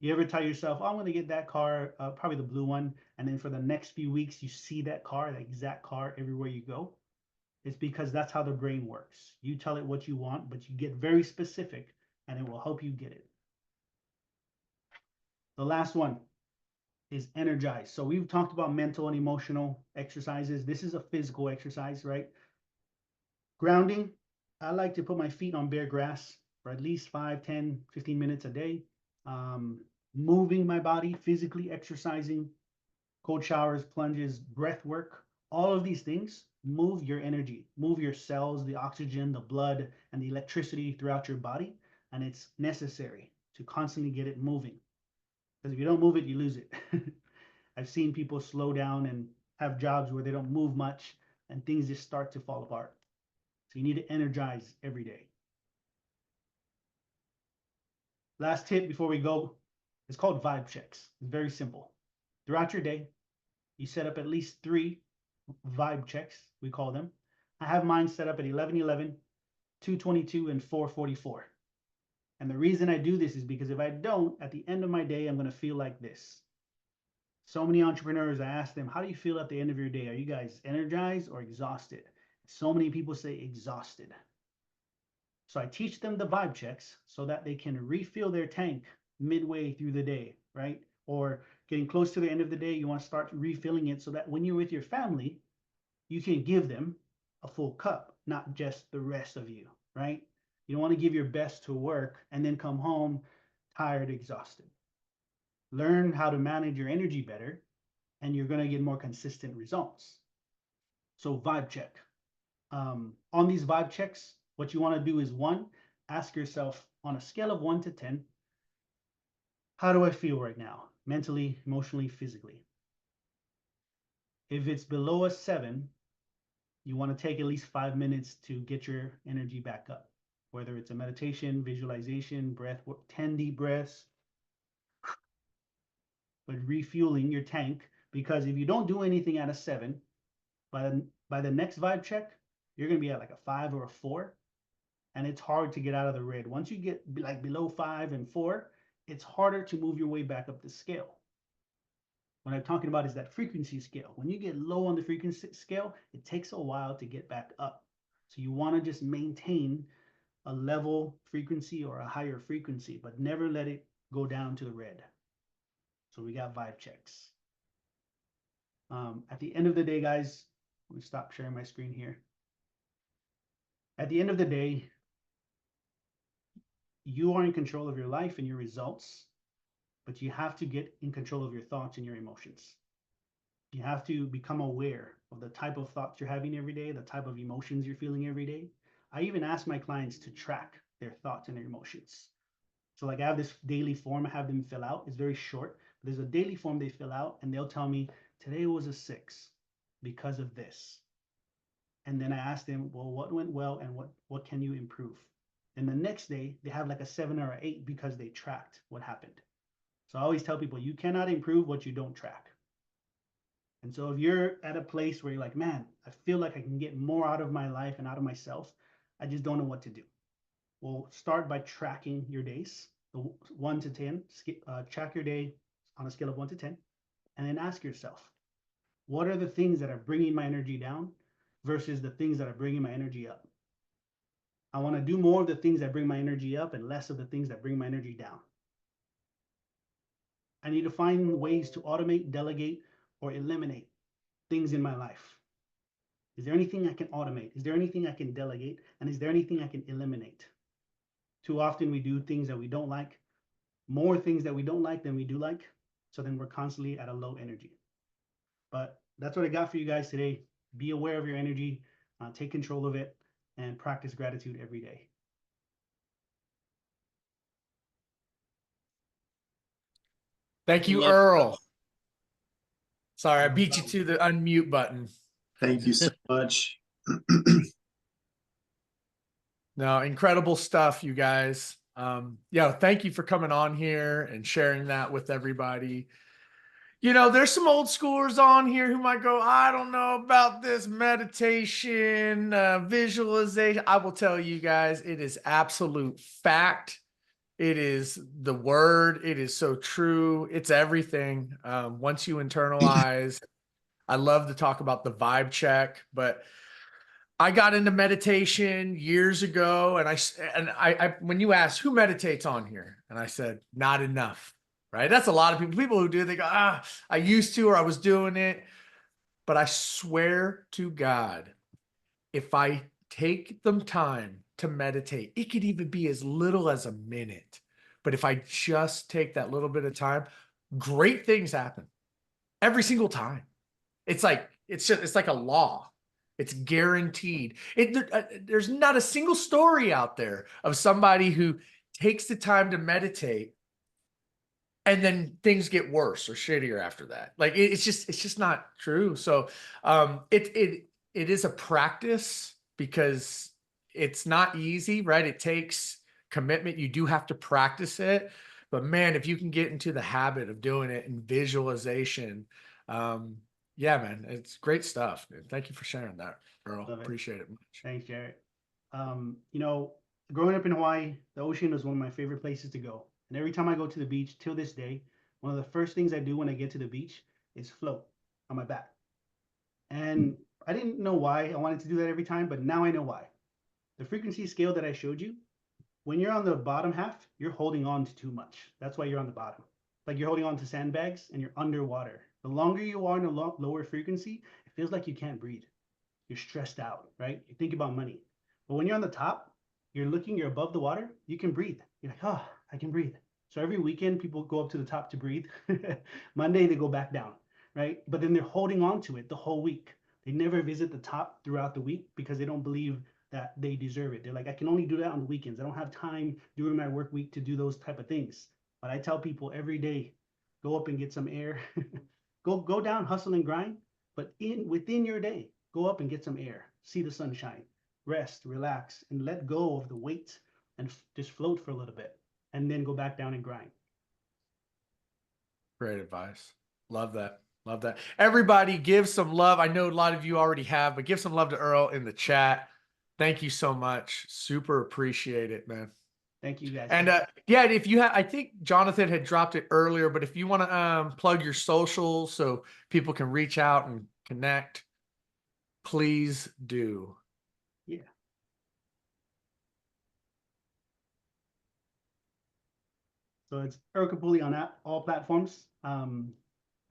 [SPEAKER 8] You ever tell yourself, oh, I'm going to get that car, probably the blue one, and then for the next few weeks, you see that car, the exact car everywhere you go? It's because that's how the brain works. You tell it what you want, but you get very specific, and it will help you get it. The last one is energize. So we've talked about mental and emotional exercises. This is a physical exercise, right? Grounding. I like to put my feet on bare grass for at least 5, 10, 15 minutes a day. Moving my body, physically exercising, cold showers, plunges, breath work, All of these things move your energy, move your cells, the oxygen, the blood, and the electricity throughout your body. And it's necessary to constantly get it moving. Because if you don't move it, you lose it. I've seen people slow down and have jobs where they don't move much and things just start to fall apart. So you need to energize every day. Last tip before we go, it's called vibe checks. It's very simple. Throughout your day, you set up at least 3 vibe checks, we call them. I have mine set up at 11:11, 2:22, and 4:44. And the reason I do this is because if I don't, at the end of my day, I'm going to feel like this. So many entrepreneurs, I ask them, how do you feel at the end of your day? Are you guys energized or exhausted? So many people say exhausted. So I teach them the vibe checks so that they can refill their tank midway through the day, right? Or getting close to the end of the day, you want to start refilling it so that when you're with your family, you can give them a full cup, not just the rest of you, right? You don't want to give your best to work and then come home tired, exhausted. Learn how to manage your energy better, and you're going to get more consistent results. So vibe check. On these vibe checks, what you want to do is 1, ask yourself on a scale of 1 to 10, how do I feel right now? Mentally, emotionally, physically. If it's below a 7, you want to take at least 5 minutes to get your energy back up. Whether it's a meditation, visualization, breath, 10 deep breaths, but refueling your tank. Because if you don't do anything at a 7, by the next vibe check, you're going to be at like a 5 or a 4. And it's hard to get out of the red. Once you get like below 5 and 4, it's harder to move your way back up the scale. What I'm talking about is that frequency scale. When you get low on the frequency scale, it takes a while to get back up. So you want to just maintain a level frequency or a higher frequency, but never let it go down to the red. So we got vibe checks. At the end of the day, guys, let me stop sharing my screen here. At the end of the day, you are in control of your life and your results, but you have to get in control of your thoughts and your emotions. You have to become aware of the type of thoughts you're having every day, the type of emotions you're feeling every day. I even ask my clients to track their thoughts and their emotions. So like I have this daily form I have them fill out. It's very short. But there's a daily form they fill out and they'll tell me, today was a 6 because of this. And then I ask them, well, what went well and what can you improve? And the next day they have like a 7 or an 8 because they tracked what happened. So I always tell people, you cannot improve what you don't track. And so if you're at a place where you're like, man, I feel like I can get more out of my life and out of myself, I just don't know what to do. Well, start by tracking your days, the 1 to 10, track your day on a scale of 1 to 10, and then ask yourself, what are the things that are bringing my energy down versus the things that are bringing my energy up? I want to do more of the things that bring my energy up and less of the things that bring my energy down. I need to find ways to automate, delegate, or eliminate things in my life. Is there anything I can automate? Is there anything I can delegate? And is there anything I can eliminate? Too often we do things that we don't like, more things that we don't like than we do like. So then we're constantly at a low energy. But that's what I got for you guys today. Be aware of your energy, take control of it, and practice gratitude every day.
[SPEAKER 1] Thank you,
[SPEAKER 3] Love-
[SPEAKER 1] Earl. Sorry, I beat you to the unmute button.
[SPEAKER 9] Thank you so much.
[SPEAKER 1] No, incredible stuff, you guys. Yeah, thank you for coming on here and sharing that with everybody. You know, there's some old schoolers on here who might go, I don't know about this meditation, visualization. I will tell you guys, it is absolute fact. It is the word. It is so true. It's everything. Once you internalize, I love to talk about the vibe check, but I got into meditation years ago, and I when you ask who meditates on here, and I said not enough, right? That's a lot of people who do. They go, I used to, or I was doing it, but I swear to God, if I take the time to meditate, it could even be as little as a minute. But if I just take that little bit of time, great things happen every single time. It's like it's like a law. It's guaranteed. There's not a single story out there of somebody who takes the time to meditate and then things get worse or shittier after that. Like it's just not true. So it is a practice because it's not easy, right? It takes commitment. You do have to practice it. But man, if you can get into the habit of doing it and visualization, yeah, man, it's great stuff. Dude. Thank you for sharing that, Earl.
[SPEAKER 8] Love it.
[SPEAKER 1] Appreciate it much.
[SPEAKER 8] Thanks, Jared. You know, growing up in Hawaii, the ocean is one of my favorite places to go. And every time I go to the beach till this day, one of the first things I do when I get to the beach is float on my back. And I didn't know why I wanted to do that every time, but now I know why. The frequency scale that I showed you, when you're on the bottom half, you're holding on to too much. That's why you're on the bottom. Like you're holding on to sandbags and you're underwater. The longer you are in a lower frequency, it feels like you can't breathe. You're stressed out, right? You think about money. But when you're on the top, you're above the water, you can breathe. You're like, oh, I can breathe. So every weekend, people go up to the top to breathe. Monday, they go back down, right? But then they're holding on to it the whole week. They never visit the top throughout the week because they don't believe that they deserve it. They're like, I can only do that on the weekends. I don't have time during my work week to do those type of things. But I tell people every day, go up and get some air. go down, hustle and grind. But within your day, go up and get some air. See the sunshine. Rest, relax, and let go of the weight and just float for a little bit. And then go back down and grind.
[SPEAKER 1] Great advice. Love that. Love that. Everybody give some love. I know a lot of you already have, but give some love to Earl in the chat. Thank you so much. Super appreciate it, man.
[SPEAKER 8] Thank you guys.
[SPEAKER 1] And yeah, if you have, I think Jonathan had dropped it earlier, but if you want to plug your socials so people can reach out and connect, please do.
[SPEAKER 8] Yeah. So it's Earl Kapule on all platforms. And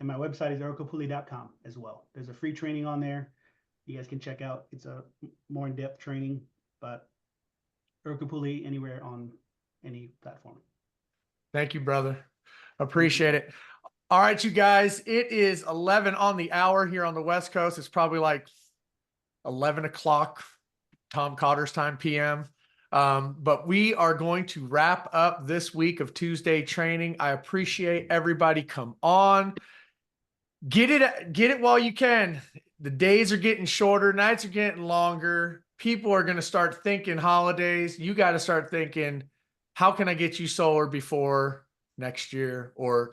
[SPEAKER 8] my website is earlkapule.com as well. There's a free training on there you guys can check out. It's a more in-depth training, but Earl Kapule anywhere on any platform.
[SPEAKER 1] Thank you, brother. Appreciate it. All right, you guys, it is 11 on the hour here on the West Coast. It's probably like 11 o'clock Tom Cotter's time PM. But we are going to wrap up this week of Tuesday training. I appreciate everybody come on. Get it while you can. The days are getting shorter, nights are getting longer. People are going to start thinking holidays. You got to start thinking, how can I get you solar before next year or,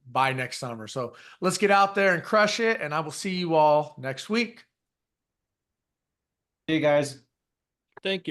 [SPEAKER 1] by next summer? So let's get out there and crush it. And I will see you all next week.
[SPEAKER 2] See you guys.
[SPEAKER 3] Thank you.